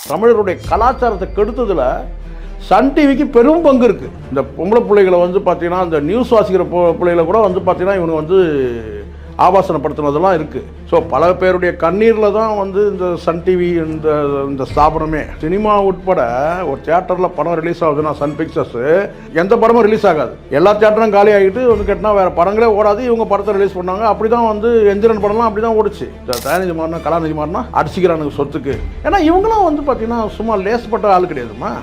தமிழருடைய கலாச்சாரத்தை கெடுத்ததில் சன் டிவிக்கு பெரும் பங்கு இருக்குது. இந்த பொம்பளை பிள்ளைகளை வந்து பார்த்தீங்கன்னா, இந்த நியூஸ் வாசிக்கிற பிள்ளைகளை கூட வந்து பார்த்தீங்கன்னா இவங்க வந்து ஆபாசனப்படுத்துனதெல்லாம் இருக்குது. ஸோ பல பேருடைய கண்ணீரில் தான் வந்து இந்த சன் டிவி இந்த ஸ்தாபனமே. சினிமா உட்பட ஒரு தியேட்டரில் படம் ரிலீஸ் ஆகுதுன்னா சன் பிக்சர்ஸு எந்த படமும் ரிலீஸ் ஆகாது. எல்லா தியேட்டரும் காலி ஆகிட்டு வந்து கேட்டால் வேறு படங்களே ஓடாது. இவங்க படத்தை ரிலீஸ் பண்ணாங்க. அப்படி தான் வந்து எந்திரன் படம்லாம் அப்படி தான் ஓடிச்சு. தயாநிதி மாறனா கலாநிதி மாறனா அடிச்சிக்கிறானுங்க சொத்துக்கு. ஏன்னா இவங்களாம் வந்து பார்த்தீங்கன்னா சும்மா லேசப்பட்ட ஆள் கிடையாதுமா.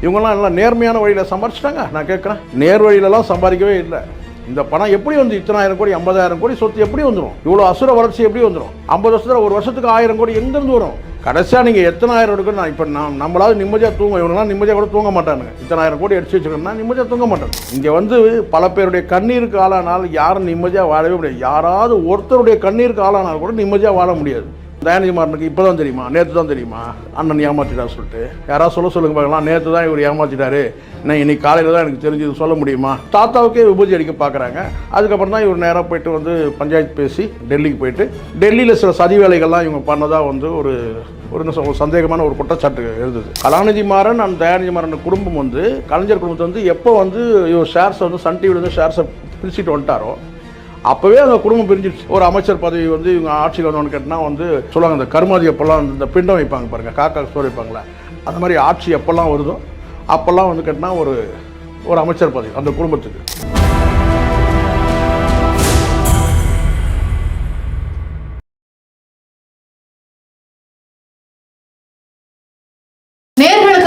இவங்கெல்லாம் எல்லாம் நேர்மையான வழியில் சம்பாரிச்சிட்டாங்க. நான் கேட்குறேன், நேர் வழியிலலாம் சம்பாதிக்கவே இல்லை. இந்த பணம் எப்படி வந்து இத்தனாயிரம் கோடி 50,000 கோடி சொத்து எப்படி வந்துடும்? இவ்வளோ அசுர வளர்ச்சி எப்படி வந்துடும்? 50 வருஷத்தில் ஒரு வருஷத்துக்கு 1000 கோடி எங்கேருந்து வரும்? கடைசியாக நீங்கள் எத்தனாயிரம் எடுக்கணும்? நான் இப்போ நம்மளாவது நிம்மதியாக தூங்க, இவங்களாம் நிம்மதியாக கூட தூங்க மாட்டானுங்க. இத்தனாயிரம் கோடி அடிச்சு வச்சுக்கணும்னா நிம்மதியாக தூங்க மாட்டாங்க. இங்கே வந்து பல பேருடைய கண்ணீருக்கு ஆளானால் யாரும் நிம்மதியாக வாழவே முடியாது. யாராவது ஒருத்தருடைய கண்ணீருக்கு ஆளானால் கூட நிம்மதியாக வாழ முடியாது. தயாநிதி மாறனுக்கு இப்போ தான் தெரியுமா, நேற்று தான் தெரியுமா அண்ணன் ஏமாற்றிட்டார் சொல்லிட்டு? யாராவது சொல்லுங்க பார்க்கலாம். நேற்று தான் இவர் ஏமாற்றிட்டாரு, நான் இன்னைக்கு காலையில் தான் எனக்கு தெரிஞ்சது சொல்ல முடியுமா? தாத்தாவுக்கே விபூதி அடிக்க பார்க்குறாங்க. அதுக்கப்புறம் தான் இவர் நேராக போயிட்டு வந்து பஞ்சாயத்து பேசி டெல்லிக்கு போயிட்டு டெல்லியில் சில சதி வேலைகள்லாம் இவங்க பண்ணதாக வந்து ஒரு சந்தேகமான ஒரு குற்றச்சாட்டு எழுதுது. கலாநிதி மாறன் அந்த தயாநிதி மாறன் குடும்பம் வந்து கலைஞர் குடும்பத்தை வந்து எப்போ வந்து இவர் ஷேர்ஸை வந்து சன் டிவியில் வந்து ஷேர்ஸை பிரிச்சுட்டு வந்துட்டாரோ அப்போவே அந்த குடும்பம் பிரிஞ்சிடுச்சு. ஒரு அமைச்சர் பதவி வந்து இவங்க ஆட்சிக்கு வந்தோன்னு கேட்டால் வந்து சொல்லுவாங்க, இந்த கருமாதி எப்போல்லாம் இந்த பிண்டம் வைப்பாங்க பாருங்கள், காக்கா சோறு வைப்பாங்களே, அந்த மாதிரி ஆட்சி எப்போல்லாம் வருதோ அப்போல்லாம் வந்து கேட்டால் ஒரு அமைச்சர் பதவி அந்த குடும்பத்துக்கு.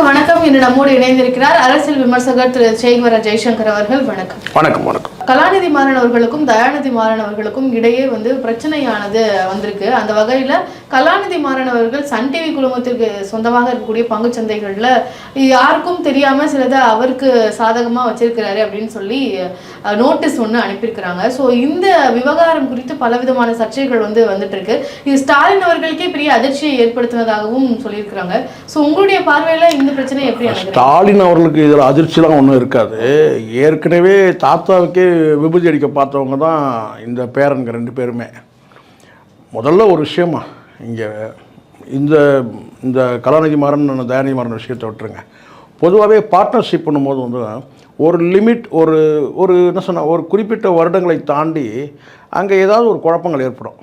வணக்கம். இன்று நம்மோடு இணைந்திருக்கிறார் அரசியல் விமர்சகர் திரு சேகவர ஜெய்சங்கர் அவர்கள். வணக்கம். வணக்கம். வணக்கம். கலாநிதி மாறன் அவர்களுக்கும் தயாநிதி மாறன் அவர்களுக்கும் இடையே வந்து பிரச்சனையானது வந்திருக்கு. அந்த வகையில் கலாநிதி மாறன் அவர்கள் சன் டிவி குழுமத்திற்கு சொந்தமாக இருக்கக்கூடிய பங்கு சந்தைகளில் யாருக்கும் தெரியாமல் சிலதை அவருக்கு சாதகமாக வச்சிருக்கிறாரு அப்படின்னு சொல்லி நோட்டீஸ் ஒன்று அனுப்பியிருக்கிறாங்க. ஸோ இந்த விவகாரம் குறித்து பலவிதமான சர்ச்சைகள் வந்துட்டு இருக்கு. இது ஸ்டாலின் அவர்களுக்கே பெரிய அதிர்ச்சியை ஏற்படுத்தினதாகவும் சொல்லியிருக்கிறாங்க. ஸோ உங்களுடைய பார்வையில் இந்த பிரச்சனை எப்படி? ஸ்டாலின் அவர்களுக்கு இதில் அதிர்ச்சிலாம் ஒன்றும் இருக்காது. ஏற்கனவே தாத்தாவுக்கே விபூதி அடிக்க பார்த்தவங்க தான் இந்த பேரனுங்க 2 பேருமே. முதல்ல ஒரு விஷயமா இங்கே இந்த கலாநிதி மாறன் தயாநிதி மாறன் விஷயத்தை விட்டுருங்க. பொதுவாகவே பார்ட்னர்ஷிப் பண்ணும்போது வந்து ஒரு லிமிட் ஒரு என்ன சொன்னால் ஒரு குறிப்பிட்ட வருடங்களை தாண்டி அங்கே ஏதாவது ஒரு குழப்பங்கள் ஏற்படும்.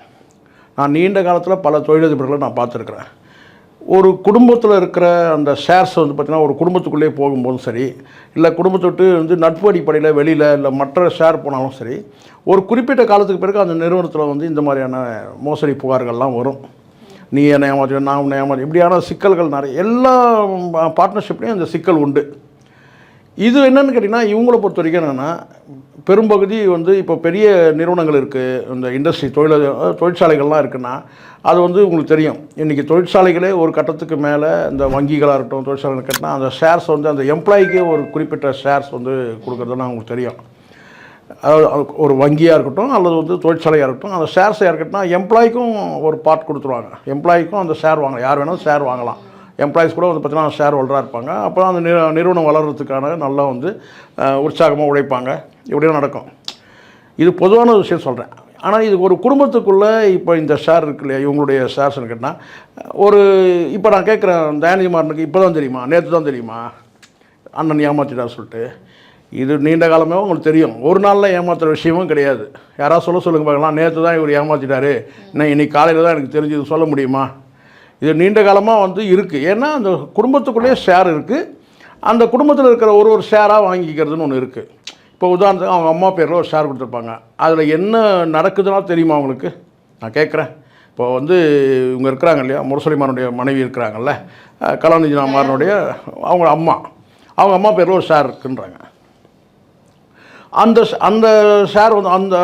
நான் நீண்ட காலத்தில் பல தொழிலதிபர்களை நான் பார்த்துருக்குறேன். ஒரு குடும்பத்தில் இருக்கிற அந்த ஷேர்ஸ் வந்து பார்த்திங்கன்னா ஒரு குடும்பத்துக்குள்ளே போகும்போதும் சரி, இல்லை குடும்பத்தை விட்டு வந்து நட்பு அடிப்படையில் வெளியில் இல்லை மற்ற ஷேர் போனாலும் சரி, ஒரு குறிப்பிட்ட காலத்துக்கு பிறகு அந்த நிறுவனத்தில் வந்து இந்த மாதிரியான மோசடி புகார்கள்லாம் வரும். நீ என்னை ஏமாற்றி, நான் உன்னை ஏமாற்றி, இப்படியான சிக்கல்கள் நிறைய எல்லா பார்ட்னர்ஷிப்லேயும் அந்த சிக்கல் உண்டு. இது என்னென்னு கேட்டிங்கன்னா, இவங்கள பொறுத்த வரைக்கும் என்னென்னா, பெரும்பகுதி வந்து இப்போ பெரிய நிறுவனங்கள் இருக்குது, இந்த இண்டஸ்ட்ரி தொழிற்சாலைகள்லாம் இருக்குன்னா அது வந்து உங்களுக்கு தெரியும். இன்றைக்கி தொழிற்சாலைகளே ஒரு கட்டத்துக்கு மேலே இந்த வங்கிகளாக இருக்கட்டும், தொழிற்சாலைகள் கட்டினா அந்த ஷேர்ஸ் வந்து அந்த எம்ப்ளாய்க்கு ஒரு குறிப்பிட்ட ஷேர்ஸ் வந்து கொடுக்குறதுலாம் உங்களுக்கு தெரியும். அதாவது ஒரு வங்கியாக இருக்கட்டும் அல்லது வந்து தொழிற்சாலையாக இருக்கட்டும், அந்த ஷேர்ஸை இருக்கட்டும்னா எம்ப்ளாய்க்கும் ஒரு பார்ட் கொடுத்துருவாங்க. எம்ப்ளாய்க்கும் அந்த ஷேர் வாங்கலாம், யார் வேணாலும் ஷேர் வாங்கலாம். எம்ப்ளாயிஸ் கூட வந்து பார்த்தீங்கன்னா ஷேர் ஹோல்டராக இருப்பாங்க. அப்புறம் அந்த நிறுவனம் வளர்கிறதுக்கான நல்லா வந்து உற்சாகமாக உழைப்பாங்க. இப்படியும் நடக்கும். இது பொதுவான விஷயம் சொல்கிறேன். ஆனால் இது ஒரு குடும்பத்துக்குள்ளே இப்போ இந்த ஷேர் இருக்கு இல்லையா, இவங்களுடைய ஷேர்ஸ்ன்னு கேட்டால் இப்போ நான் கேட்குறேன், தயாநிதி மாறனுக்கு இப்போ தான் தெரியுமா, நேற்று தான் தெரியுமா அண்ணன் ஏமாற்றிட்டார் சொல்லிட்டு? இது நீண்ட காலமே உங்களுக்கு தெரியும். ஒரு நாளில் ஏமாத்துகிற விஷயமும் கிடையாது. யாராவது சொல்லுங்க பார்க்கலாம், நேற்று தான் இவர் ஏமாற்றிட்டாரு, நான் இன்னைக்கு காலையில் தான் எனக்கு தெரிஞ்சது சொல்ல முடியுமா? இது நீண்ட காலமாக வந்து இருக்குது. ஏன்னா அந்த குடும்பத்துக்குள்ளேயே ஷேர் இருக்குது. அந்த குடும்பத்தில் இருக்கிற ஒரு ஷேராக வாங்கிக்கிறதுன்னு ஒன்று இருக்குது. இப்போ உதாரணத்துக்கு அவங்க அம்மா பேரில் ஒரு ஷேர் கொடுத்துருப்பாங்க. அதில் என்ன நடக்குதுன்னா தெரியுமா அவங்களுக்கு? நான் கேட்குறேன். இப்போ வந்து இவங்க இருக்கிறாங்க இல்லையா, முரசொலி மாறனுடைய மனைவி இருக்கிறாங்கல்ல, கலாநிதி மாறனுடைய அவங்க அம்மா பேரில் ஒரு ஷேர் இருக்குன்றாங்க. அந்த ஷேர் வந்து அந்த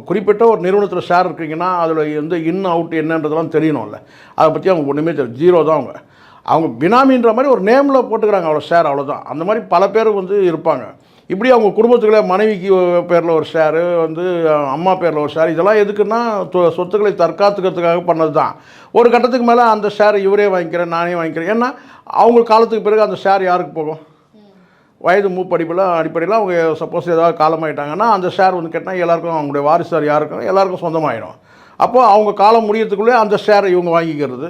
குறிப்பிட்ட ஒரு நிறுவனத்தில் ஷேர் இருக்கீங்கன்னா அதில் வந்து இன் அவுட் என்னன்றதெல்லாம் தெரியணும்ல. அதை பற்றி அவங்க ஒன்றுமே தெரியும், ஜீரோ தான். அவங்க பினாமின்ற மாதிரி ஒரு நேமில் போட்டுக்கிறாங்க அவ்வளோ ஷேர், அவ்வளோதான். அந்த மாதிரி பல பேர் வந்து இருப்பாங்க. இப்படி அவங்க குடும்பத்துக்குள்ளே மனைவிக்கு பேரில் ஒரு ஷேரு வந்து அம்மா பேரில் ஒரு ஷேர், இதெல்லாம் எதுக்குன்னா சொத்துக்களை தற்காத்துக்கிறதுக்காக பண்ணது தான். ஒரு கட்டத்துக்கு மேலே அந்த ஷேர் இவரே வாங்கிக்கிறேன், நானே வாங்கிக்கிறேன். ஏன்னா அவங்க காலத்துக்கு பிறகு அந்த ஷேர் யாருக்கு போகும்? வயது அடிப்படையில் அவங்க சப்போஸ் ஏதாவது காலமாயிட்டாங்கன்னா அந்த ஷேர் வந்து கேட்டால் எல்லாருக்கும், அவங்களுடைய வாரிசார் யாருக்கும் எல்லாருக்கும் சொந்தமாகிடும். அப்போது அவங்க காலம் முடியறதுக்குள்ளே அந்த ஷேரை இவங்க வாங்கிக்கிறது.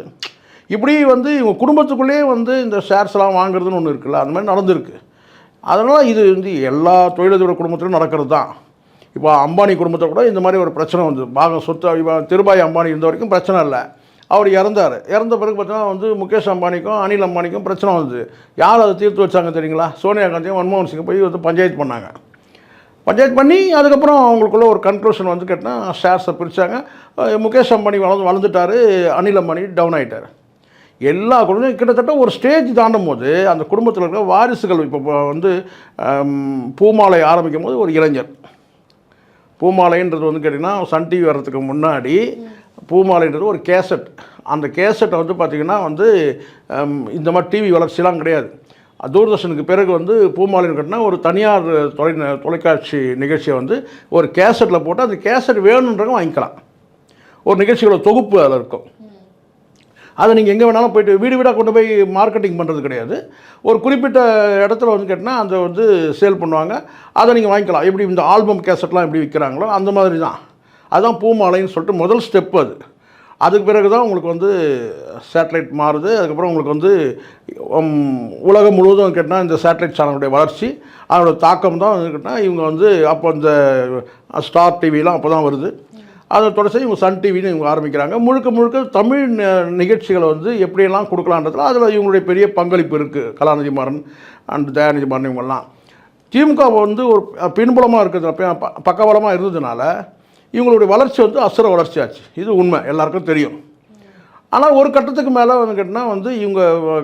இப்படி வந்து இவங்க குடும்பத்துக்குள்ளேயே வந்து இந்த ஷேர்ஸ்லாம் வாங்குறதுன்னு ஒன்று இருக்குல்ல, அந்த மாதிரி நடந்திருக்கு. அதனால் இது வந்து எல்லா தொழிலதிபர் குடும்பத்திலும் நடக்கிறது தான். இப்போ அம்பானி குடும்பத்தில் கூட இந்த மாதிரி ஒரு பிரச்சனை வந்து பாகம் சொத்து. இப்போ திருபாய் அம்பானி இருந்த வரைக்கும் பிரச்சனை இல்லை. அவர் இறந்தார். இறந்த பிறகு பார்த்தீங்கன்னா வந்து முகேஷ் அம்பானிக்கும் அனில் அம்பானிக்கும் பிரச்சனை வந்தது. யார் அதை தீர்த்து வச்சாங்க தெரியுங்களா? சோனியா காந்தியும் மன்மோகன் சிங் போய் வந்து பஞ்சாயத்து பண்ணாங்க. பஞ்சாயத்து பண்ணி அதுக்கப்புறம் அவங்களுக்குள்ள ஒரு கன்க்ளூஷன் வந்து கேட்டால் ஷேர்ஸை பிரித்தாங்க. முகேஷ் அம்பானி வளர்ந்துட்டார், அனில் அம்பானி டவுன் ஆகிட்டார். எல்லா குடும்பம் கிட்டத்தட்ட ஒரு ஸ்டேஜ் தாண்டும் போது அந்த குடும்பத்தில் இருக்கிற வாரிசுகள் இப்போ வந்து பூமாலை ஆரம்பிக்கும் போது ஒரு இளைஞர், பூமாலைன்றது வந்து கேட்டிங்கன்னா சன் டிவி வர்றதுக்கு முன்னாடி பூமாலைன்றது ஒரு கேசட். அந்த கேசட்டை வந்து பார்த்திங்கன்னா வந்து இந்த மாதிரி டிவி வளர்ச்சிலாம் கிடையாது. தூர்தர்ஷனுக்கு பிறகு வந்து பூமாலைன்னு கேட்டினா ஒரு தனியார் தொலைக்காட்சி நிகழ்ச்சியை வந்து ஒரு கேசட்டில் போட்டு அந்த கேசட் வேணுன்றவங்க வாங்கிக்கலாம். ஒரு நிகழ்ச்சிகளோட தொகுப்பு அதில் இருக்கும். அதை நீங்கள் எங்கே வேணாலும் போய்ட்டு வீடு வீடாக கொண்டு போய் மார்க்கெட்டிங் பண்ணுறது கிடையாது. ஒரு குறிப்பிட்ட இடத்துல வந்து கேட்டினா அதை வந்து சேல் பண்ணுவாங்க. அதை நீங்கள் வாங்கிக்கலாம். எப்படி இந்த ஆல்பம் கேசட்லாம் எப்படி விற்கிறாங்களோ அந்த மாதிரி தான். அதுதான் பூமாலைன்னு சொல்லிட்டு முதல் ஸ்டெப் அது. அதுக்கு பிறகு தான் உங்களுக்கு வந்து சேட்டலைட் மாறுது. அதுக்கப்புறம் உங்களுக்கு வந்து உலகம் முழுவதும் கேட்டால் இந்த சேட்டலைட் சேனலுடைய வளர்ச்சி, அதோட தாக்கம் தான் வந்து கேட்டால் இவங்க வந்து அப்போ இந்த ஸ்டார் டிவிலாம் அப்போ தான் வருது. அதை தொடர்ச்சி இவங்க சன் டிவின்னு இவங்க ஆரம்பிக்கிறாங்க. முழுக்க முழுக்க தமிழ் நிகழ்ச்சிகளை வந்து எப்படியெல்லாம் கொடுக்கலான்றதுல அதில் இவங்களுடைய பெரிய பங்களிப்பு இருக்குது. கலாநிதி மாறன் அண்ட் தயாநிதி மாறன் இவங்கெல்லாம் திமுக வந்து ஒரு பின்புலமாக இருக்கிறது, பக்கபலமாக இருந்ததுனால இவங்களுடைய வளர்ச்சி வந்து அசுர வளர்ச்சி ஆச்சு. இது உண்மை, எல்லாருக்கும் தெரியும். ஆனால் ஒரு கட்டத்துக்கு மேலே வந்து கேட்டால் வந்து இவங்க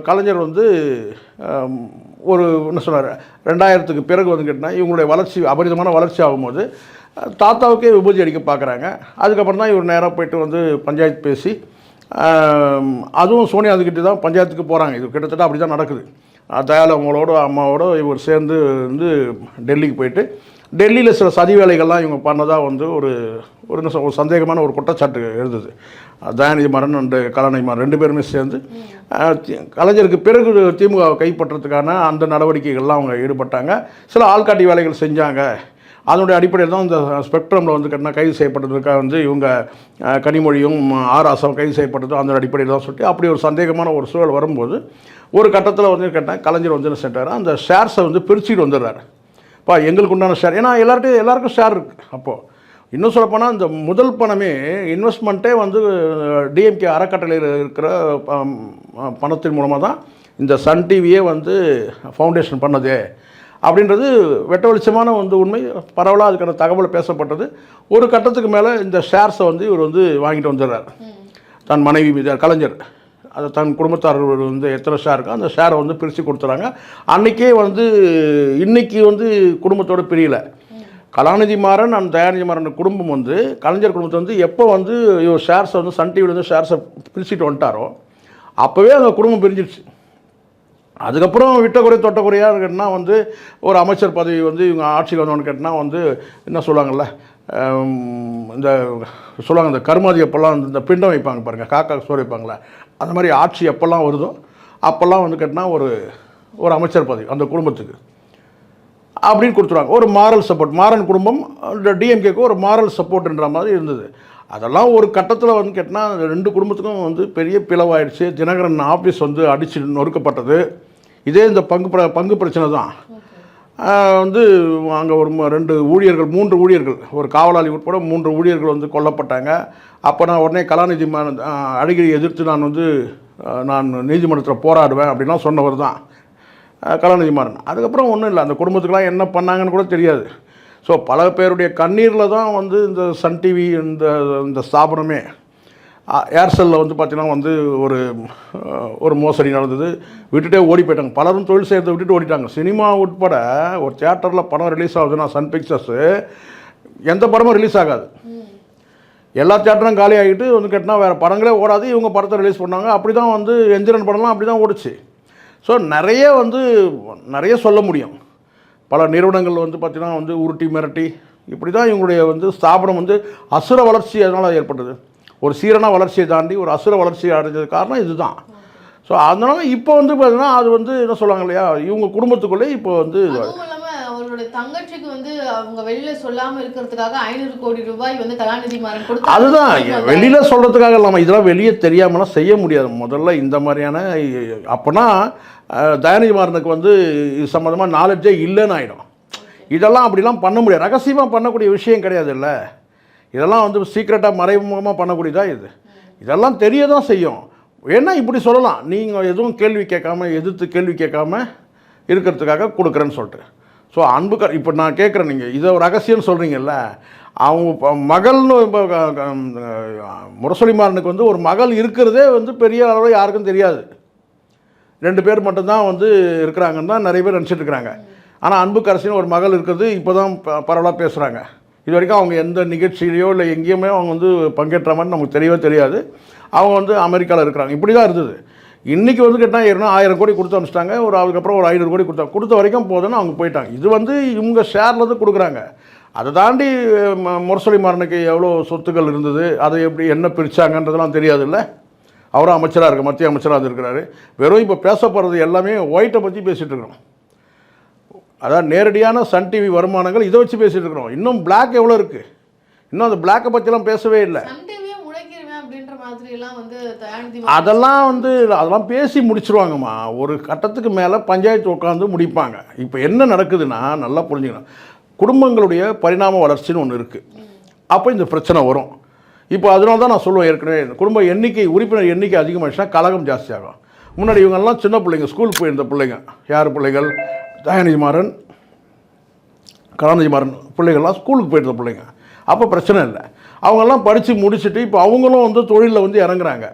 கலைஞர் வந்து ஒரு என்ன சொன்னார், 2000க்கு பிறகு வந்து கேட்டால் இவங்களுடைய வளர்ச்சி அபரிதமான வளர்ச்சி ஆகும்போது தாத்தாவுக்கே விபூதி அடிக்க பார்க்குறாங்க. அதுக்கப்புறம் தான் இவர் நேராக போய்ட்டு வந்து பஞ்சாயத்து பேசி, அதுவும் சோனியா அதுக்கிட்ட தான் பஞ்சாயத்துக்கு போகிறாங்க. இது கிட்டத்தட்ட அப்படி தான் நடக்குது. தயாளு அவங்களோட அம்மாவோட இவர் சேர்ந்து வந்து டெல்லிக்கு போயிட்டு டெல்லியில் சில சதி வேலைகள்லாம் இவங்க பண்ணதாக வந்து ஒரு ஒரு சந்தேகமான ஒரு குற்றச்சாட்டு எழுதுது. தயாநிதி மாறன் அண்டு கலாநிதி மாறன் 2 பேருமே சேர்ந்து கலைஞருக்கு பிறகு திமுக கைப்பற்றதுக்கான அந்த நடவடிக்கைகள்லாம் அவங்க ஈடுபட்டாங்க. சில ஆள்காட்டி வேலைகள் செஞ்சாங்க. அதனுடைய அடிப்படையில் தான் இந்த ஸ்பெக்ட்ரமில் வந்து கட்டினா கைது செய்யப்பட்டதுக்காக வந்து இவங்க கனிமொழியும் ஆராசாவும் கைது செய்யப்பட்டதும் அந்த அடிப்படையில் தான் சொல்லிட்டு அப்படி ஒரு சந்தேகமான ஒரு சூழல் வரும்போது ஒரு கட்டத்தில் வந்து கேட்டால் கலைஞர் வந்து என்ன செஞ்சார், அந்த ஷேர்ஸை வந்து பிரிச்சுட்டு வந்துடுறாரு. எங்களுக்கு உண்டான ஷேர், ஏன்னா எல்லாருக்கும் ஷேர் இருக்குது. அப்போது இன்னும் சொல்லப்போனால் இந்த முதல் பணமே இன்வெஸ்ட்மெண்ட்டே வந்து டிஎம்கே அறக்கட்டளையில் இருக்கிற பணத்தின் மூலமாக தான் இந்த சன் டிவியே வந்து ஃபவுண்டேஷன் பண்ணதே அப்படின்றது வெட்ட வெளிச்சமான வந்து உண்மை. பரவலாக அதுக்கான தகவல் பேசப்பட்டது. ஒரு கட்டத்துக்கு மேலே இந்த ஷேர்ஸை வந்து இவர் வந்து வாங்கிட்டு வந்துடுறார். தன் மனைவி மீது கலைஞர் அது தன் குடும்பத்தாரர்கள் வந்து எத்தனை ஷேர் இருக்கோ அந்த ஷேரை வந்து பிரித்து கொடுத்துறாங்க. அன்றைக்கே வந்து இன்றைக்கி வந்து குடும்பத்தோடு பிரியல. கலாநிதி மாறன் அண்ட் தயாநிதி மாறன் குடும்பம் வந்து கலைஞர் குடும்பத்தை வந்து எப்போ வந்து இவர் ஷேர்ஸை வந்து சன் டிவிலேருந்து ஷேர்ஸை பிரிச்சுட்டு வந்துட்டாரோ அப்போவே அந்த குடும்பம் பிரிஞ்சிடுச்சு. அதுக்கப்புறம் விட்டக்குறை தொட்டக்குறையாக கேட்டால் வந்து ஒரு அமைச்சர் பதவி வந்து இவங்க ஆட்சிக்கு வந்தோன்னு கேட்டால் வந்து என்ன சொல்லுவாங்கள்ல, இந்த சொல்லுவாங்க இந்த கருமாதி எப்போல்லாம் இந்த பிண்டம் வைப்பாங்க பாருங்கள், காக்கா சோறு வைப்பாங்களே, அந்த மாதிரி ஆட்சி எப்போல்லாம் வருதோ அப்போல்லாம் வந்து கேட்டால் ஒரு அமைச்சர் பதவி அந்த குடும்பத்துக்கு அப்படின்னு கொடுத்துருவாங்க. ஒரு மாரல் சப்போர்ட், மாறன் குடும்பம் டிஎம்கேக்கு ஒரு மாரல் சப்போர்ட்ன்ற மாதிரி இருந்தது. அதெல்லாம் ஒரு கட்டத்தில் வந்து கேட்டால் 2 குடும்பத்துக்கும் வந்து பெரிய பிளவாயிடுச்சு. தினகரன் ஆஃபீஸ் வந்து அடித்து நொறுக்கப்பட்டது. இதே இந்த பங்கு பிரச்சனை தான். வந்து அங்கே ஒரு 2 ஊழியர்கள் 3 ஊழியர்கள் ஒரு காவலாளி உட்பட 3 ஊழியர்கள் வந்து கொல்லப்பட்டாங்க. அப்போ நான் உடனே கலாநிதி அழகிரியை எதிர்த்து நான் நீதிமன்றத்தில் போராடுவேன் அப்படின்லாம் சொன்னவர் தான் கலாநிதி மாறன். அதுக்கப்புறம் ஒன்றும் இல்லை, அந்த குடும்பத்துக்கெலாம் என்ன பண்ணாங்கன்னு கூட தெரியாது. ஸோ பல பேருடைய கண்ணீரில் தான் வந்து இந்த சன் டிவி இந்த ஸ்தாபனமே. ஏர்செல்லில் வந்து பார்த்திங்கன்னா வந்து ஒரு மோசடி நடந்தது. விட்டுட்டே ஓடி போயிட்டாங்க. பலரும் தொழில் செய்கிறத விட்டுட்டு ஓடிட்டாங்க. சினிமா உட்பட ஒரு தியேட்டரில் படம் ரிலீஸ் ஆகுதுன்னா சன் பிக்சர்ஸு எந்த படமும் ரிலீஸ் ஆகாது. எல்லா தியேட்டரும் காலி ஆகிட்டு வந்து கேட்டால் வேறு படங்களே ஓடாது. இவங்க படத்தை ரிலீஸ் பண்ணாங்க. அப்படி தான் வந்து எந்திரன் படம்லாம் அப்படி தான் ஓடிச்சு. ஸோ நிறைய சொல்ல முடியும். பல நிறுவனங்கள் வந்து பார்த்திங்கன்னா வந்து உருட்டி மிரட்டி இப்படி தான் இவங்களுடைய வந்து ஸ்தாபனம் வந்து அசுர வளர்ச்சி அதனால் ஏற்பட்டது. ஒரு சீரான வளர்ச்சியை தாண்டி ஒரு அசுர வளர்ச்சி அடைஞ்சது காரணம் இதுதான். ஸோ அதனால் இப்போ வந்து பார்த்தீங்கன்னா அது வந்து என்ன சொல்லுவாங்க இல்லையா, இவங்க குடும்பத்துக்குள்ளே இப்போ வந்து அவங்களுடைய தங்கச்சிக்கு வந்து அவங்க வெளியில சொல்லாம இருக்கிறதுக்காக 500 கோடி ரூபாய் வந்து கலாநிதி மாறன் கொடுத்து அதுதான் வெளியில் சொல்கிறதுக்காக இல்லாமல் இதெல்லாம் வெளியே தெரியாமலாம் செய்ய முடியாது. முதல்ல இந்த மாதிரியான அப்போனா தயாநிதி மாறனுக்கு வந்து இது சம்மந்தமாக நாலேஜே இல்லைன்னு ஆகிடும். இதெல்லாம் அப்படிலாம் பண்ண முடியாது. ரகசியமாக பண்ணக்கூடிய விஷயம் கிடையாது இல்லை. இதெல்லாம் வந்து சீக்ரெட்டாக மறைமுகமாக பண்ணக்கூடியதா இது. இதெல்லாம் தெரிய தான் செய்யும். ஏன்னா இப்படி சொல்லலாம், நீங்கள் எதுவும் கேள்வி கேட்காம எதிர்த்து கேள்வி கேட்காம இருக்கிறதுக்காக கொடுக்குறேன்னு சொல்லிட்டு. ஸோ அன்புக்கார் இப்போ நான் கேட்குறேன், நீங்கள் இதை ரகசியம்னு சொல்கிறீங்கல்ல, அவங்க மகள்னு இப்போ முரசொலி மாறனுக்கு வந்து ஒரு மகள் இருக்கிறதே வந்து பெரிய அளவில் யாருக்கும் தெரியாது. 2 பேர் மட்டும்தான் வந்து இருக்கிறாங்கன்னு தான் நிறைய பேர் நினச்சிட்டு இருக்கிறாங்க. ஆனால் அன்புக்கரசின்னு ஒரு மகள் இருக்கிறது இப்போ தான் பரவலாக பேசுகிறாங்க. இது வரைக்கும் அவங்க எந்த நிகழ்ச்சியிலையோ இல்லை எங்கேயுமே அவங்க வந்து பங்கேற்ற மாதிரி நமக்கு தெரியவே தெரியாது. அவங்க வந்து அமெரிக்காவில் இருக்கிறாங்க. இப்படி தான் இருந்தது. இன்றைக்கி வந்து கேட்டால் 1000 கோடி கொடுத்து அனுப்பிச்சிட்டாங்க. அதுக்கப்புறம் ஒரு 500 கோடி கொடுத்த வரைக்கும் போதுன்னு அவங்க போயிட்டாங்க. இது வந்து இவங்க ஷேர்லேருந்து கொடுக்குறாங்க. அதை தாண்டி முரசொலி மாறனுக்கு எவ்வளோ சொத்துக்கள் இருந்தது, அதை எப்படி என்ன பிரித்தாங்கன்றதெல்லாம் தெரியாது இல்லை. அவரும் அமைச்சராக இருக்க, மத்திய அமைச்சராக இருக்கிறாரு. வெறும் இப்போ பேச போகிறது எல்லாமே ஒயிட்டை பற்றி பேசிகிட்டு இருக்கிறோம். அதான் நேரடியான சன் டிவி வருமானங்கள் இதை வச்சு பேசிகிட்டு இருக்கிறோம். இன்னும் பிளாக் எவ்வளோ இருக்குது, இன்னும் அந்த பிளாக்கை பற்றிலாம் பேசவே இல்லை. அதெல்லாம் பேசி முடிச்சிருவாங்கம்மா. ஒரு கட்டத்துக்கு மேலே பஞ்சாயத்து உட்காந்து முடிப்பாங்க. இப்போ என்ன நடக்குதுன்னா நல்லா புரிஞ்சுக்கணும், குடும்பங்களுடைய பரிணாம வளர்ச்சின்னு ஒன்று இருக்குது. அப்போ இந்த பிரச்சனை வரும். இப்போ அதனால தான் நான் சொல்லுவேன், ஏற்கனவே குடும்ப எண்ணிக்கை, உறுப்பினர் எண்ணிக்கை அதிகமாகிடுச்சுன்னா கலகம் ஜாஸ்தியாகும். முன்னாடி இவங்கெல்லாம் சின்ன பிள்ளைங்க, ஸ்கூல் போயிருந்த பிள்ளைங்க. யார் பிள்ளைகள்? தயாநிதி மாறன், கலாநிதி மாறன் பிள்ளைகள்லாம் ஸ்கூலுக்கு போயிருந்த பிள்ளைங்க. அப்போ பிரச்சனை இல்லை. அவங்கெல்லாம் படித்து முடிச்சுட்டு இப்போ அவங்களும் வந்து தொழிலில் வந்து இறங்குறாங்க.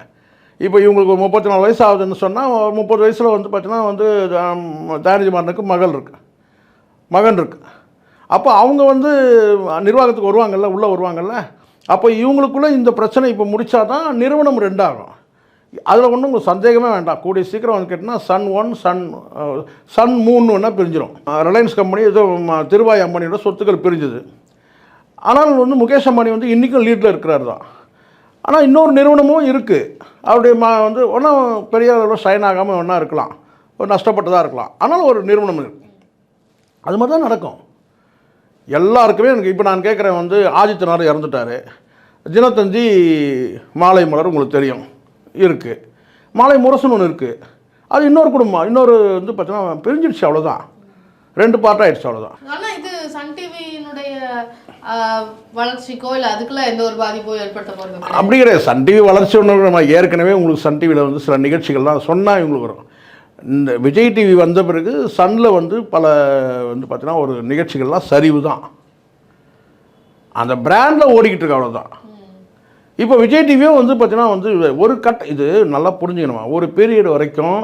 இப்போ இவங்களுக்கு 34 வயசு ஆகுதுன்னு சொன்னால் 30 வயசில் வந்து பார்த்தீங்கன்னா வந்து தயாநிதி மாறனுக்கு மகன் இருக்கு. அப்போ அவங்க வந்து நிர்வாகத்துக்கு வருவாங்கள்ல, உள்ளே வருவாங்கள்ல. அப்போ இவங்களுக்குள்ளே இந்த பிரச்சனை இப்போ முடித்தா தான் நிறுவனம் 2 ஆகும். அதில் ஒன்றும் உங்களுக்கு சந்தேகமே வேண்டாம். கூடிய சீக்கிரம் வந்து கேட்டிங்கன்னா சன் 1 சன் 3 வேணால் பிரிஞ்சிடும். ரிலையன்ஸ் கம்பெனி ஏதோ திருவாய் அம்பானியோட சொத்துக்கள் பிரிஞ்சுது. ஆனால் வந்து முகேஷ் அம்பானி வந்து இன்றைக்கும் லீடில் இருக்கிறார் தான். ஆனால் இன்னொரு நிறுவனமும் இருக்குது. அவருடைய வந்து ஒன்றும் பெரிய அளவில் ஷைன் ஆகாமல் ஒன்றா இருக்கலாம், ஒரு நஷ்டப்பட்டதாக இருக்கலாம். ஆனால் ஒரு நிறுவனம் இருக்குது. அது மாதிரி தான் நடக்கும் எல்லாருக்குமே. எனக்கு இப்போ நான் கேட்குறேன், வந்து ஆதித்யநாத் இறந்துட்டார். தினத்தந்தி மாலை மலர் உங்களுக்கு தெரியும் இருக்குது. மாலை முரசுன்னு ஒன்று இருக்குது. அது இன்னொரு குடும்பம், இன்னொரு வந்து பார்த்தீங்கன்னா பிரிஞ்சிடுச்சு. அவ்வளோதான், 2 பார்ட் ஆகிடுச்சு, அவ்வளோதான். ஆனால் இது சன் டிவியினுடைய வளர்ச்சிக்கோ இல்லை அதுக்கெல்லாம் எந்த ஒரு பாதிப்போ ஏற்படுத்த போகிறது அப்படி கிடையாது. சன் டிவி வளர்ச்சி ஒன்று நம்ம ஏற்கனவே உங்களுக்கு சன் டிவியில் வந்து சில நிகழ்ச்சிகள்லாம் சொன்னால் இவங்களுக்கு வரும். இந்த விஜய் டிவி வந்த பிறகு சன்னில் வந்து பல வந்து பார்த்தீங்கன்னா ஒரு நிகழ்ச்சிகள்லாம் சரிவு தான். அந்த பிராண்டில் ஓடிக்கிட்டு இருக்கு, அவ்வளோதான். இப்போ விஜய் டிவியும் வந்து பார்த்தீங்கன்னா வந்து ஒரு இது நல்லா புரிஞ்சுக்கணுமா, ஒரு பீரியட் வரைக்கும்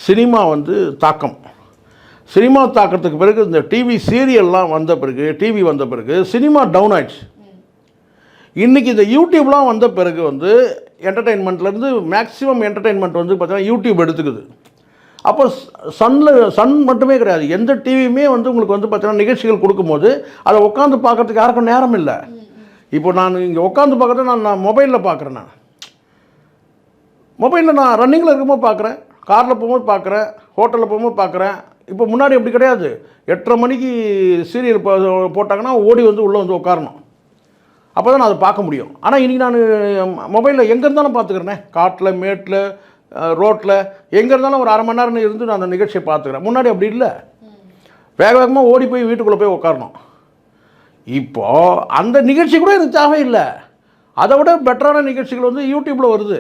சினிமா வந்து தாக்கம், சினிமா தாக்கத்துக்கு பிறகு இந்த டிவி சீரியல்லாம் வந்த பிறகு, டிவி வந்த பிறகு சினிமா டவுன் ஆயிடுச்சு. இன்றைக்கி இந்த யூடியூப்லாம் வந்த பிறகு வந்து என்டர்டெயின்மெண்ட்லேருந்து மேக்ஸிமம் என்டர்டெயின்மெண்ட் வந்து பார்த்தீங்கன்னா யூடியூப் எடுத்துக்குது. அப்போ சன் மட்டுமே கிடையாது, எந்த டிவியுமே வந்து உங்களுக்கு வந்து பார்த்தீங்கன்னா நிகழ்ச்சிகள் கொடுக்கும்போது அதை உட்காந்து பார்க்குறதுக்கு யாருக்கும் நேரம் இல்லை. இப்போ நான் இங்கே உட்காந்து பார்க்குறது நான் மொபைலில் பார்க்குறேன். நான் மொபைலில் நான் ரன்னிங்கில் இருக்கும்போது பார்க்குறேன், காரில் போகும்போது பார்க்குறேன், ஹோட்டலில் போகும்போது பார்க்குறேன். இப்போ முன்னாடி அப்படி கிடையாது. 8:30 மணிக்கு சீரியல் போட்டாங்கன்னா ஓடி வந்து உள்ளே வந்து உட்காரணும். அப்போ தான் நான் அதை பார்க்க முடியும். ஆனால் இன்றைக்கி நான் மொபைலில் எங்கே இருந்தாலும் பார்த்துக்கிறேனே, காட்டில், மேட்டில், ரோட்டில், எங்கே இருந்தாலும் ஒரு 1/2 மணி நேரம் இருந்து நான் அந்த நிகழ்ச்சியை பார்த்துக்கிறேன். முன்னாடி அப்படி இல்லை, வேக வேகமாக ஓடி போய் வீட்டுக்குள்ளே போய் உட்காரணும். இப்போது அந்த நிகழ்ச்சி கூட எனக்கு தேவையில்லை. அதை விட பெட்டரான நிகழ்ச்சிகள் வந்து யூடியூப்பில் வருது.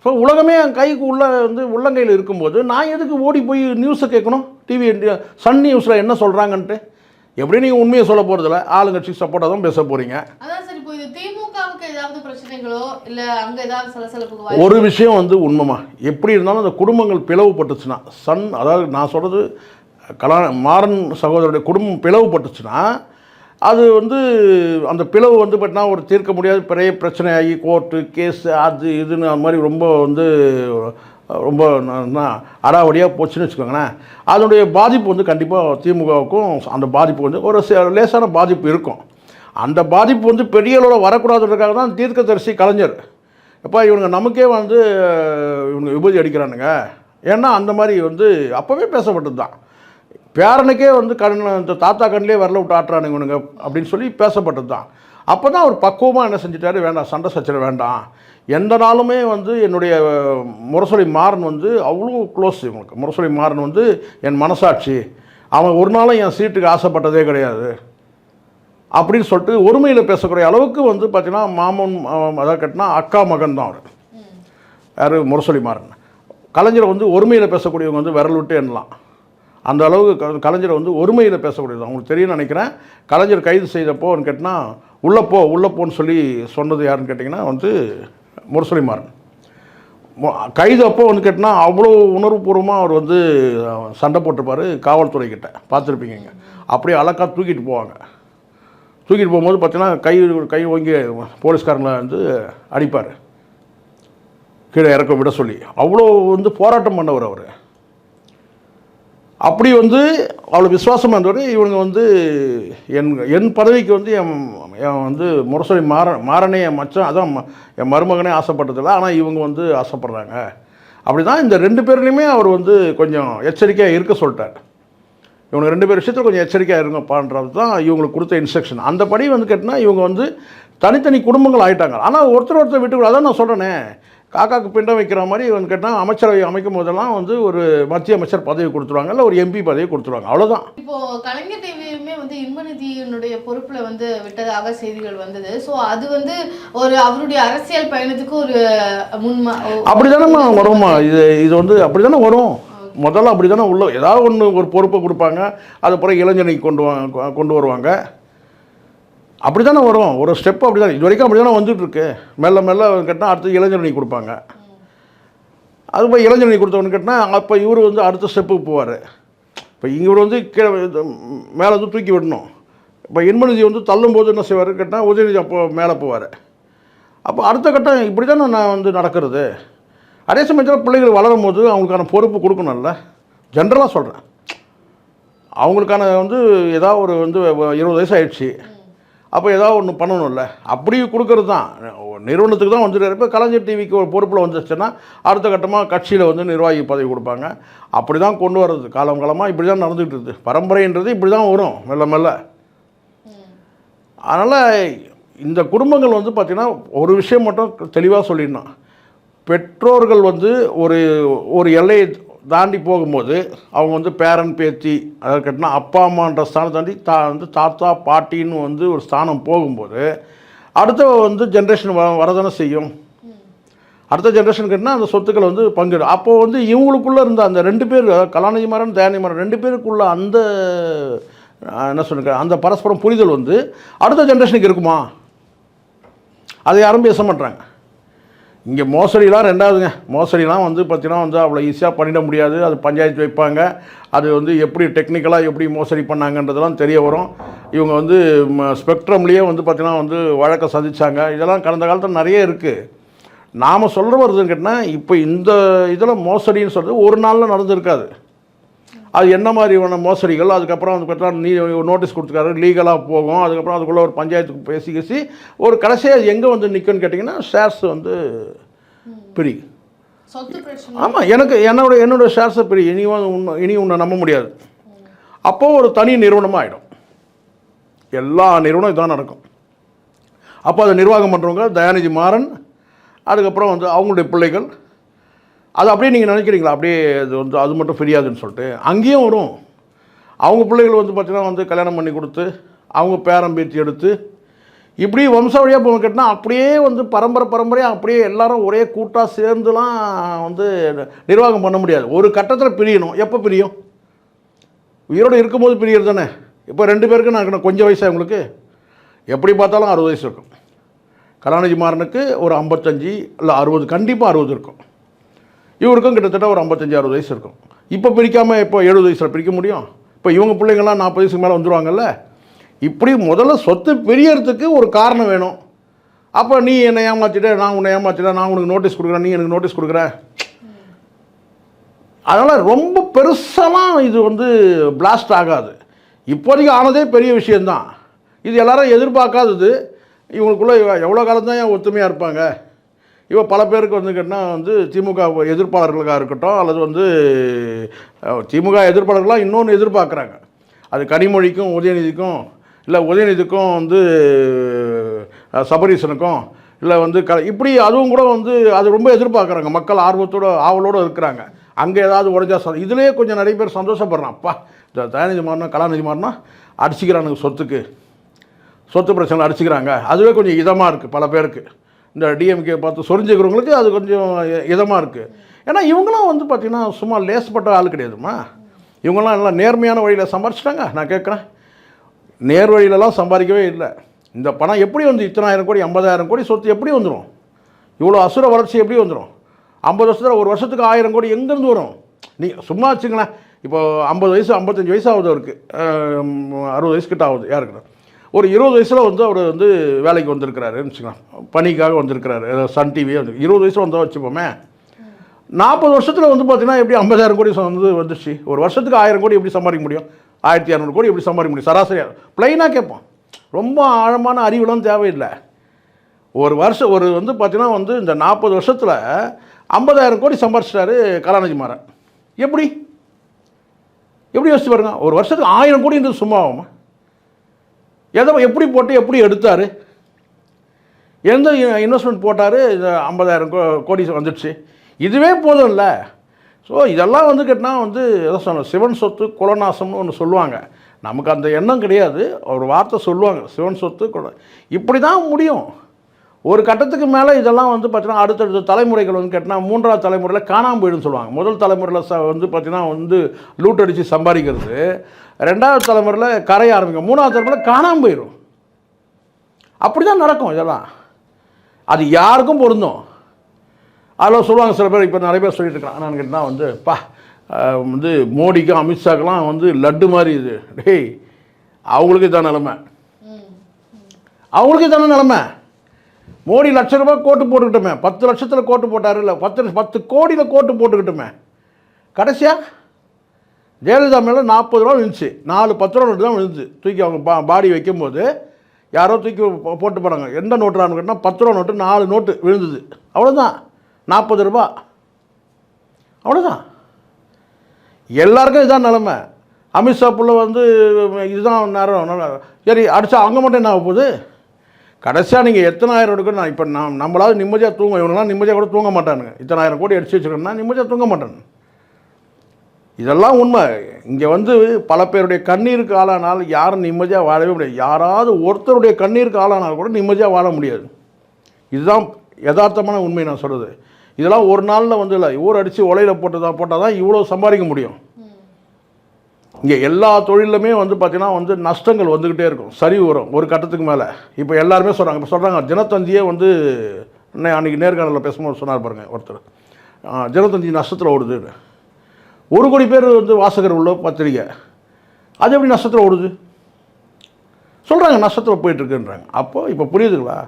ஸோ உலகமே என் கைக்கு உள்ளங்கையில் இருக்கும்போது நான் எதுக்கு ஓடி போய் நியூஸை கேட்கணும்? டிவி சன் நியூஸில் என்ன சொல்கிறாங்கன்ட்டு. எப்படி நீங்கள் உண்மையை சொல்ல போகிறதில்ல, ஆளுங்கட்சி சப்போர்ட்டாக தான் பேச போகிறீங்க. ஒரு விஷயம் வந்து உண்மைமா, எப்படி இருந்தாலும் அந்த குடும்பங்கள் பிளவுபட்டுச்சுன்னா, அதாவது நான் சொல்கிறது மாறன் சகோதரருடைய குடும்பம் பிளவுபட்டுச்சுன்னா அது வந்து அந்த பிளவு வந்து பார்த்தீங்கன்னா ஒரு தீர்க்க முடியாத பெரிய பிரச்சனையாகி கோர்ட்டு கேஸு அது இதுன்னு அந்த மாதிரி ரொம்ப அடாவடியாக போச்சுன்னு வச்சுக்கோங்களேன். அதனுடைய பாதிப்பு வந்து கண்டிப்பாக திமுகவுக்கும் அந்த பாதிப்பு வந்து ஒரு லேசான பாதிப்பு இருக்கும். அந்த பாதிப்பு வந்து பெரிய அளவில் வரக்கூடாதுன்றதுக்காக தான் தீர்க்கதரிசி கலைஞர் எப்போ இவங்க நமக்கே வந்து இவங்க விபூதி அடிக்கிறானுங்க. ஏன்னா அந்த மாதிரி வந்து அப்போவே பேசப்பட்டது தான். பேரனுக்கே வந்து இந்த தாத்தா கண்ணிலே வரல விட்டு ஆட்டுறானுங்க இவனுங்க அப்படின்னு சொல்லி பேசப்பட்டது தான். அப்போ தான் அவர் பக்குவமாக என்ன செஞ்சிட்டாரு, வேண்டாம் சண்டை சச்சரவு வேண்டாம், எந்த நாளுமே வந்து என்னுடைய முரசொலி மாறன் வந்து அவ்வளோ க்ளோஸ் இவங்களுக்கு. முரசொலி மாறன் வந்து என் மனசாட்சி, அவன் ஒரு நாளும் என் சீட்டுக்கு ஆசைப்பட்டதே கிடையாது அப்படின்னு சொல்லிட்டு ஒருமையில் பேசக்கூடிய அளவுக்கு வந்து பார்த்தீங்கன்னா மாமன் அதாவது கட்டினா அக்கா மகன் தான் அவர். யார்? முரசொலி மாறன். கலைஞரை வந்து ஒருமையில் பேசக்கூடியவங்க வந்து விரல் விட்டு எண்ணலாம். அந்த அளவுக்கு கலைஞரை வந்து ஒருமையில் பேசக்கூடியது அவங்களுக்கு தெரியும்னு நினைக்கிறேன். கலைஞர் கைது செய்தப்போன்னு கேட்டால் உள்ளே போன்னு சொல்லி சொன்னது யாருன்னு கேட்டிங்கன்னா வந்து முரசொலி மாறன். கைது அப்போ வந்து கேட்டால் அவ்வளோ உணர்வுபூர்வமாக அவர் வந்து சண்டை போட்டிருப்பார் காவல்துறைக்கிட்ட, பார்த்துருப்பீங்க. அப்படியே அழகாக தூக்கிட்டு போவாங்க. தூக்கிட்டு போகும்போது பார்த்தீங்கன்னா கை ஓங்கி போலீஸ்காரங்களை வந்து அடிப்பார், கீழே இறக்க விட சொல்லி. அவ்வளோ வந்து போராட்டம் பண்ணவர் அவர். அப்படி வந்து அவ்வளோ விசுவாசமாக இருந்தவர். இவங்க வந்து என் பதவிக்கு வந்து என் வந்து முரசொலி மாறனே என் மச்சான், அதான் என் மருமகனே ஆசைப்பட்டதில்லை, ஆனால் இவங்க வந்து ஆசைப்பட்றாங்க. அப்படி தான் இந்த 2 பேர்லையுமே அவர் வந்து கொஞ்சம் எச்சரிக்கையாக இருக்க சொல்லிட்டார். இவங்க 2 பேர் விஷயத்தில் கொஞ்சம் எச்சரிக்கையாக இருங்கப்பான்றது தான் இவங்களுக்கு கொடுத்த இன்ஸ்ட்ரக்ஷன். அந்த படி வந்து கேட்டால் இவங்க வந்து தனித்தனி குடும்பங்கள் ஆகிட்டாங்க. ஆனால் ஒருத்தர் விட்டு, அதான் நான் சொல்கிறேனே, காக்காக்கு பிண்டம் வைக்கிற மாதிரி வந்து கேட்டால் அமைச்சரவை அமைக்கும் போதெல்லாம் வந்து ஒரு மத்திய அமைச்சர் பதவி கொடுத்துருவாங்க, இல்லை ஒரு எம்பி பதவி கொடுத்துருவாங்க, அவ்வளோதான். இப்போ கலைஞர் டிவியுமே வந்து இன்பநிதியினுடைய பொறுப்பில் வந்து விட்டதாக செய்திகள் வந்தது. ஸோ அது வந்து ஒரு அவருடைய அரசியல் பயணத்துக்கு ஒரு அப்படி தானேம்மா வரும்மா, இது வந்து அப்படி தானே வரும். முதல்ல அப்படி தானே உள்ள ஏதாவது ஒன்று ஒரு பொறுப்பை கொடுப்பாங்க, அதுக்கப்புறம் இளைஞனை கொண்டு வருவாங்க. அப்படி தானே வரும், ஒரு ஸ்டெப்பு அப்படி தான் இது வரைக்கும் அப்படி தானே வந்துட்டுருக்கு. மெல்ல மெல்ல கேட்டால் அடுத்து இளைஞரணி கொடுப்பாங்க. அது போய் இளைஞரணி கொடுத்தவனு கேட்டால் அப்போ இவர் வந்து அடுத்த ஸ்டெப்புக்கு போவார். இப்போ இவர் வந்து கீழே மேலே வந்து தூக்கி விடணும். இப்போ இன்பநிதி வந்து தள்ளும்போது என்ன செய்வார் கேட்டால் உதயநிதி அப்போ மேலே போவார். அப்போ அடுத்த கட்டம் இப்படி தானே நான் வந்து நடக்கிறது. அதே சமயத்தில் பிள்ளைகள் வளரும் போது அவங்களுக்கான பொறுப்பு கொடுக்கணும்ல. ஜென்ரலாக சொல்கிறேன், அவங்களுக்கான வந்து ஏதாவது ஒரு வந்து 20 வயசு ஆயிடுச்சு, அப்போ ஏதாவது ஒன்று பண்ணணும்ல. அப்படி கொடுக்கறது தான் நிறுவனத்துக்கு தான் வந்துட்டு. இப்போ கலைஞர் டிவிக்கு ஒரு பொறுப்பில் வந்துச்சுன்னா அடுத்த கட்டமாக கட்சியில் வந்து நிர்வாகி பதவி கொடுப்பாங்க. அப்படி தான் கொண்டு வர்றது காலமாக இப்படி தான் நடந்துகிட்டு இருக்குது. பரம்பரைன்றது இப்படி தான் வரும் மெல்ல மெல்ல. அதனால் இந்த குடும்பங்கள் வந்து பார்த்திங்கன்னா ஒரு விஷயம் மட்டும் தெளிவாக சொல்லிடணும், பெற்றோர்கள் வந்து ஒரு எல்லையை தாண்டி போகும்போது அவங்க வந்து பேரன் பேத்தி அதாவது கேட்டினா அப்பா அம்மான்ற ஸ்தானம் தாண்டி வந்து தாத்தா பாட்டின்னு வந்து ஒரு ஸ்தானம் போகும்போது அடுத்த வந்து ஜென்ரேஷன் வரதானே செய்யும். அடுத்த ஜென்ரேஷன் கேட்டினா அந்த சொத்துக்களை வந்து பங்கிடும். அப்போது வந்து இவங்களுக்குள்ளே இருந்த அந்த 2 பேர், கலாநிதி மாறன் தயாநிதி மாறன் 2 பேருக்குள்ள அந்த என்ன சொல்லுங்க அந்த பரஸ்பரம் புரிதல் வந்து அடுத்த ஜென்ரேஷனுக்கு இருக்குமா, அதை யாரும் பேச மாட்டாங்க. இங்கே மோசடிலாம் ரெண்டாவதுங்க. மோசடிலாம் வந்து பார்த்தீங்கன்னா வந்து அவ்வளோ ஈஸியாக பண்ணிட முடியாது. அது பஞ்சாயத்து வைப்பாங்க. அது வந்து எப்படி டெக்னிக்கலாக எப்படி மோசடி பண்ணாங்கன்றதெல்லாம் தெரிய வரும். இவங்க வந்து ஸ்பெக்ட்ரம்லேயே வந்து பார்த்தீங்கன்னா வந்து வழக்கை சந்திச்சாங்க. இதெல்லாம் கடந்த காலத்தில் நிறைய இருக்குது. நாம் சொல்கிற வருதுன்னு கேட்டால் இப்போ இந்த இதில் மோசடின்னு சொல்கிறது ஒரு நாளில் நடந்திருக்காது. அது என்ன மாதிரியான மோசடிகள், அதுக்கப்புறம் வந்து பார்த்தீங்கன்னா நோட்டீஸ் கொடுத்துருக்காரு, லீகலாக போகும், அதுக்கப்புறம் அதுக்குள்ளே ஒரு பஞ்சாயத்துக்கு பேசி ஒரு கடைசியாக எங்கே வந்து நிற்கும்னு கேட்டிங்கன்னா ஷேர்ஸ் வந்து பிரி. ஆமாம், என்னோட ஷேர்ஸை பிரி, இனி உன்னை நம்ப முடியாது. அப்போது ஒரு தனி நிறுவனமாக ஆகிடும். எல்லா நிறுவனம் இதான் நடக்கும். அப்போ அதை நிர்வாகம் பண்ணுறவங்க தயாநிதி மாறன், அதுக்கப்புறம் வந்து அவங்களுடைய பிள்ளைகள். அது அப்படியே நீங்கள் நினைக்கிறீங்களா அப்படியே அது வந்து அது மட்டும் ஃப்ரீயாதுன்னு சொல்லிட்டு அங்கேயும் வரும். அவங்க பிள்ளைகள் வந்து பார்த்திங்கன்னா வந்து கல்யாணம் பண்ணி கொடுத்து அவங்க பேரம் பேத்தி எடுத்து இப்படி வம்சாவளியாக போக கேட்டால் அப்படியே வந்து பரம்பரையாக அப்படியே எல்லாரும் ஒரே கூட்டாக சேர்ந்துலாம் வந்து நிர்வாகம் பண்ண முடியாது. ஒரு கட்டத்தில் பிரியணும். எப்போ பிரியும்? உயிரோடு இருக்கும்போது பிரியறது தானே. இப்போ 2 பேருக்கு நான் கொஞ்சம் வயசாக உங்களுக்கு எப்படி பார்த்தாலும் 60 வயசு இருக்கும். கலாநிதி மாறனுக்கு ஒரு 55 இல்லை 60, கண்டிப்பாக 60 இருக்கும். இவருக்கும் கிட்டத்தட்ட ஒரு 55-60 வயசு இருக்கும். இப்போ பிரிக்காமல் இப்போ 70 வயசில் பிரிக்க முடியும்? இப்போ இவங்க பிள்ளைங்கள்லாம் 40 வயசுக்கு மேலே வந்துடுவாங்கல்ல. இப்படி முதல்ல சொத்து பிரியறதுக்கு ஒரு காரணம் வேணும். அப்போ நீ என்னை ஏமாற்றிட்ட, நான் உன்னை ஏமாற்றிட்டேன், நான் உனக்கு நோட்டீஸ் கொடுக்குறேன், நீ எனக்கு நோட்டீஸ் கொடுக்குற. அதனால் ரொம்ப பெருசாலாம் இது வந்து பிளாஸ்ட் ஆகாது. இப்போதைக்கு ஆனதே பெரிய விஷயந்தான். இது எல்லாரும் எதிர்பார்க்காதது. இவங்களுக்குள்ளே எவ்வளோ காலம் தான் ஒத்துமையாக இருப்பாங்க, இப்போ பல பேருக்கு வந்து கேட்டால் வந்து திமுக எதிர்ப்பாளர்களுக்காக இருக்கட்டும் அல்லது வந்து திமுக எதிர்ப்பாளர்களாக இன்னொன்று எதிர்பார்க்குறாங்க. அது கனிமொழிக்கும் உதயநிதிக்கும் இல்லை உதயநிதிக்கும் வந்து சபரீசனுக்கும் இல்லை வந்து இப்படி அதுவும் கூட வந்து அது ரொம்ப எதிர்பார்க்குறாங்க. மக்கள் ஆவலோடு இருக்கிறாங்க. அங்கே ஏதாவது உடஞ்சா இதுலேயே கொஞ்சம் நிறைய பேர் சந்தோஷப்படுறான். அப்பா இந்த தயாநிதி மாறினா கலாநிதி மாறினா அடிச்சுக்கிறானுங்க, சொத்து பிரச்சனை அடிச்சுக்கிறாங்க. அதுவே கொஞ்சம் இதமாக இருக்குது பல பேருக்கு. இந்த டிஎம்கே பார்த்து சொரிஞ்சுக்கிறவங்களுக்கு அது கொஞ்சம் இதமாக இருக்குது. ஏன்னா இவங்களாம் வந்து பார்த்திங்கன்னா சும்மா லேசப்பட்ட ஆள் கிடையாதுமா. இவங்களாம் எல்லாம் நேர்மையான வழியில் சம்பாரிச்சிட்டாங்க. நான் கேட்குறேன், நேர் வழியிலலாம் சம்பாதிக்கவே இல்லை. இந்த பணம் எப்படி வந்து இத்தனாயிரம் கோடி 50,000 கோடி சொத்து எப்படி வந்துடும்? இவ்வளோ அசுர வளர்ச்சி எப்படி வந்துடும்? 50 வருஷத்தில் ஒரு வருஷத்துக்கு 1000 கோடி எங்கேருந்து வரும்? நீ சும்மா வச்சுங்களேன். இப்போ 50 வயசு 55 வயசு ஆகுது அவருக்கு, 60 வயசு கிட்ட ஆகுது யாருக்குண்ணா. ஒரு 20 வயசில் வந்து அவர் வந்து வேலைக்கு வந்திருக்கிறாருன்னு வச்சுக்கலாம், பணிக்காக வந்திருக்கிறாரு. சன் டிவியே வந்து 20 வயசில் வந்தால் வச்சுப்போமே. 40 வருஷத்தில் வந்து பார்த்தீங்கன்னா எப்படி 50,000 கோடி வந்து வந்துச்சு? ஒரு வருஷத்துக்கு 1000 கோடி எப்படி சம்பாதிக்க முடியும்? 1200 கோடி எப்படி சம்பாதிக்க முடியும்? சராசரியாக ப்ளைனாக கேட்போம். ரொம்ப ஆழமான அறிவுலாம் தேவையில்லை. ஒரு வருஷம் ஒரு வந்து பார்த்தீங்கன்னா வந்து இந்த 40 வருஷத்தில் 50,000 கோடி சம்பாரிச்சிட்டாரு கலாநிதி மாறன். எப்படி யோசிச்சு பாருங்க. ஒரு வருஷத்துக்கு 1000 கோடின்றது சும்மா ஆகுமா? எப்படி போட்டு எப்படி எடுத்தார்? எந்த இன்வெஸ்ட்மெண்ட் போட்டார்? 50,000 கோடி வந்துடுச்சு. இதுவே போதும் இல்லை? ஸோ இதெல்லாம் வந்து கேட்டால் வந்து எதை சொன்ன சிவன் சொத்து குலநாசம்னு ஒன்று சொல்லுவாங்க. நமக்கு அந்த எண்ணம் கிடையாது. ஒரு வார்த்தை சொல்லுவாங்க, சிவன் சொத்து இப்படி தான் முடியும். ஒரு கட்டத்துக்கு மேலே இதெல்லாம் வந்து பார்த்தீங்கன்னா அடுத்தடுத்த தலைமுறைகள் வந்து கேட்டால் 3ஆவது தலைமுறையில் காணாமல் போயிடுன்னு சொல்லுவாங்க. முதல் தலைமுறையில் வந்து பார்த்தீங்கன்னா வந்து லூட் அடித்து சம்பாதிக்கிறது, 2வது தலைமுறையில் கரைய ஆரம்பிக்கும், 3வது தலைமுறையில் காணாமல் போயிடும். அப்படி தான் நடக்கும் இதெல்லாம். அது யாருக்கும் பொருந்தும். அதில் சொல்லுவாங்க சில பேர், இப்போ நிறைய பேர் சொல்லிட்டு இருக்காங்க. நான் கேட்டால் வந்து வந்து மோடிக்கும் அமித்ஷாக்கெல்லாம் வந்து லட்டு மாதிரி இது. டேய், அவங்களுக்கு இதான் நிலமை. அவங்களுக்கு இதான நிலமை. மோடி லட்ச ரூபாய் கோட்டு போட்டுக்கிட்டோமே, 10 லட்சத்தில் கோட்டு போட்டார், இல்லை 10 கோடியில் கோட்டு போட்டுக்கிட்டோமே. கடைசியாக ஜெயலலிதா மேலே 40 ரூபா விழுந்துச்சு. 4 10 ரூபா நோட்டு தான் விழுந்துச்சு. தூக்கி அவங்க பாடி வைக்கும்போது யாரோ தூக்கி போட்டு போனாங்க. எந்த நோட்டுறான்னு கேட்டால் 10 ரூபா நோட்டு 4 நோட்டு விழுந்தது. அவ்வளோதான், 40 ரூபா. அவ்வளோதான். எல்லாருக்கும் இதுதான் நிலமை. அமித்ஷா புள்ள வந்து இதுதான் நேரம். சரி, அடித்தா அங்கே மட்டும் என்ன ஆக போகுது? கடைசியாக நீங்கள் எத்தனை ஆயிரம் எடுக்கணும்? நான் இப்போ நம்மளாவது நிம்மதியாக இவங்களாம் நிம்மதியாக கூட தூங்க மாட்டானுங்க. இத்தனை ஆயிரம் கோடி அடிச்சு வச்சுக்கணும்னா நிம்மதியாக தூங்க மாட்டானு. இதெல்லாம் உண்மை. இங்கே வந்து பல பேருடைய கண்ணீருக்கு ஆளானால் யாரும் நிம்மதியாக வாழவே முடியாது. யாராவது ஒருத்தருடைய கண்ணீருக்கு ஆளானால் கூட நிம்மதியாக வாழ முடியாது. இதுதான் யதார்த்தமான உண்மை நான் சொல்கிறது. இதெல்லாம் ஒரு நாளில் வந்து இல்லை, ஊர் அடித்து உலையில் போட்டால் தான் இவ்வளோ சம்பாதிக்க முடியும். இங்கே எல்லா தொழிலுமே வந்து பார்த்திங்கன்னா வந்து நஷ்டங்கள் வந்துக்கிட்டே இருக்கும், சரிவு வரும் ஒரு கட்டத்துக்கு மேலே. இப்போ எல்லாருமே சொல்கிறாங்க. இப்போ சொல்கிறாங்க தினத்தந்தியே வந்து அன்றைக்கி நேர்காணலில் பேசும்போது சொன்னார் பாருங்கள் ஒருத்தர், தினத்தந்தி நஷ்டத்தில் ஓடுது. 1 கோடி பேர் வந்து வாசகர் உள்ள பத்திரிக்கை, அது எப்படி நஷ்டத்தில் ஓடுது சொல்கிறாங்க, நஷ்டத்தில் போயிட்டுருக்குன்றாங்க. அப்போது இப்போ புரியுதுங்களா?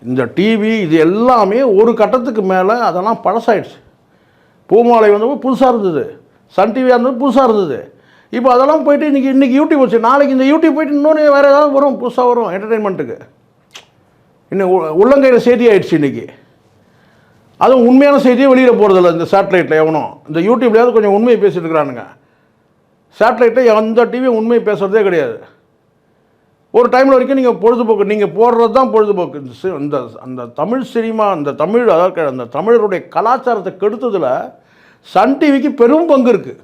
இந்த டிவி இது எல்லாமே ஒரு கட்டத்துக்கு மேலே அதெல்லாம் பழசாயிடுச்சு. பூமாலை வந்து புதுசாக இருந்தது, சன் டிவியாக இருந்தது புதுசாக இருந்தது. இப்போ அதெல்லாம் போயிட்டு இன்றைக்கி யூடியூப் வச்சு, நாளைக்கு இந்த யூடியூப் போயிட்டு இன்னொன்று வேறு ஏதாவது வரும், புதுசாக வரும் என்டர்டெயின்மெண்ட்டுக்கு. இன்னும் உள்ளங்கையில் செய்தி ஆகிடுச்சு இன்றைக்கி. அதுவும் உண்மையான செய்தியே வெளியில் போகிறதில்ல. இந்த சேட்டலைட்டில் எவனும் இந்த யூடியூப்லேயாவது கொஞ்சம் உண்மையை பேசிட்டு இருக்கிறானுங்க. சேட்டலைட்டில் எந்த டிவியும் உண்மையை பேசுகிறதே கிடையாது. ஒரு டைமில் வரைக்கும் நீங்கள் பொழுதுபோக்கு நீங்கள் போடுறது தான் பொழுதுபோக்கு. இந்த அந்த தமிழ் சினிமா, அந்த தமிழ், அதாவது அந்த தமிழருடைய கலாச்சாரத்தை கெடுத்ததில் சன் டிவிக்கு பெரும் பங்கு இருக்குது.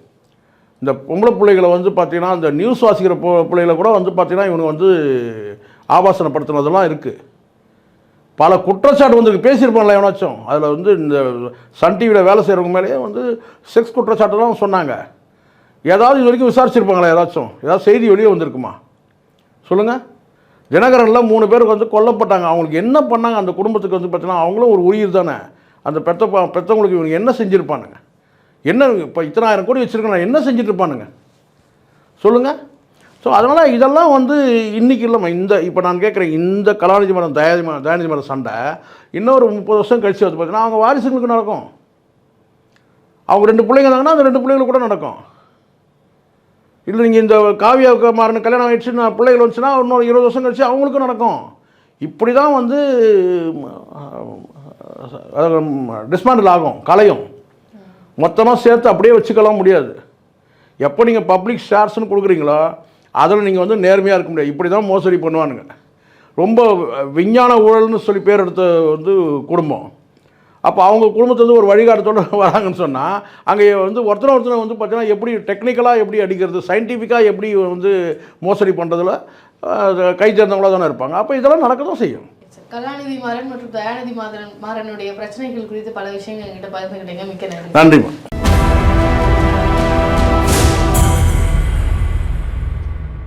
இந்த பொம்பளை பிள்ளைகளை வந்து பார்த்திங்கன்னா, இந்த நியூஸ் வாசிக்கிற பிள்ளைகளை கூட வந்து பார்த்திங்கன்னா இவனுக்கு வந்து ஆபாசனப்படுத்தினதெல்லாம் இருக்குது. பல குற்றச்சாட்டு வந்துருக்கு, பேசியிருப்பாங்களே எவனாச்சும். அதில் வந்து இந்த சன் டிவியில் வேலை செய்கிறவங்க மேலேயே வந்து செக்ஸ் குற்றச்சாட்டுலாம் சொன்னாங்க. ஏதாவது இது வரைக்கும் விசாரிச்சிருப்பாங்களா? ஏதாவது செய்தி வெளியே வந்திருக்குமா சொல்லுங்கள்? தினகரனில் 3 பேருக்கு வந்து கொல்லப்பட்டாங்க. அவங்களுக்கு என்ன பண்ணாங்க? அந்த குடும்பத்துக்கு வந்து பார்த்தீங்கன்னா அவங்களும் ஒரு உயிர் தானே. அந்த பெற்றவங்களுக்கு இவங்க என்ன செஞ்சுருப்பானுங்க? என்ன இப்போ இத்தனை ஆயிரம் கோடி வச்சுருக்கேன், என்ன செஞ்சுட்டு இருப்பானுங்க சொல்லுங்கள்? ஸோ அதனால் இதெல்லாம் வந்து இன்றைக்கி இல்லாமல் இந்த இப்போ நான் கேட்குறேன், இந்த கலாநிதி மாறன் தயாநிதி மாறன் சண்டை இன்னொரு 30 வருஷம் கழிச்சு வந்து பார்த்தீங்கன்னா அவங்க வாரிசுங்களுக்கு நடக்கும். அவங்க 2 பிள்ளைங்க இருந்தாங்கன்னா அந்த 2 பிள்ளைங்களுக்கு கூட நடக்கும். இல்லை நீங்கள் இந்த காவியாவுக்கு மாறன் கல்யாணம் ஆகிடுச்சுன்னா பிள்ளைகள் வந்துச்சுன்னா இன்னொரு 20 வருஷம் கழிச்சு அவங்களுக்கும் நடக்கும். இப்படி தான் வந்து டிஸ்மாண்டில் ஆகும், கலையும். மொத்தமாக சேர்த்து அப்படியே வச்சுக்கலாம் முடியாது. எப்போ நீங்கள் பப்ளிக் ஷேர்ஸ்னு கொடுக்குறீங்களோ அதில் நீங்கள் வந்து நேர்மையாக இருக்க முடியாது. இப்படி தான் மோசடி பண்ணுவானுங்க. ரொம்ப விஞ்ஞான ஊழல்னு சொல்லி பேர் எடுத்த வந்து குடும்பம். அப்போ அவங்க குடும்பத்துலேருந்து ஒரு வழிகாட்டத்தோடு வராங்கன்னு சொன்னால் அங்கே வந்து ஒருத்தனை வந்து பார்த்தீங்கன்னா எப்படி டெக்னிக்கலாக எப்படி அடிக்கிறது, சயின்டிஃபிக்காக எப்படி வந்து மோசடி பண்ணுறதுல கை சேர்ந்தவங்களாக தானே இருப்பாங்க. அப்போ இதெல்லாம் நடக்க தான் செய்யும். கலாநிதி மாறன் மற்றும் தயாநிதி மாறனுடைய பிரச்சனைகள் குறித்து பல விஷயங்கள் என்கிட்ட பகிர்ந்துக்கிட்டீங்க. மிக்க நன்றி. நன்றிம்மா.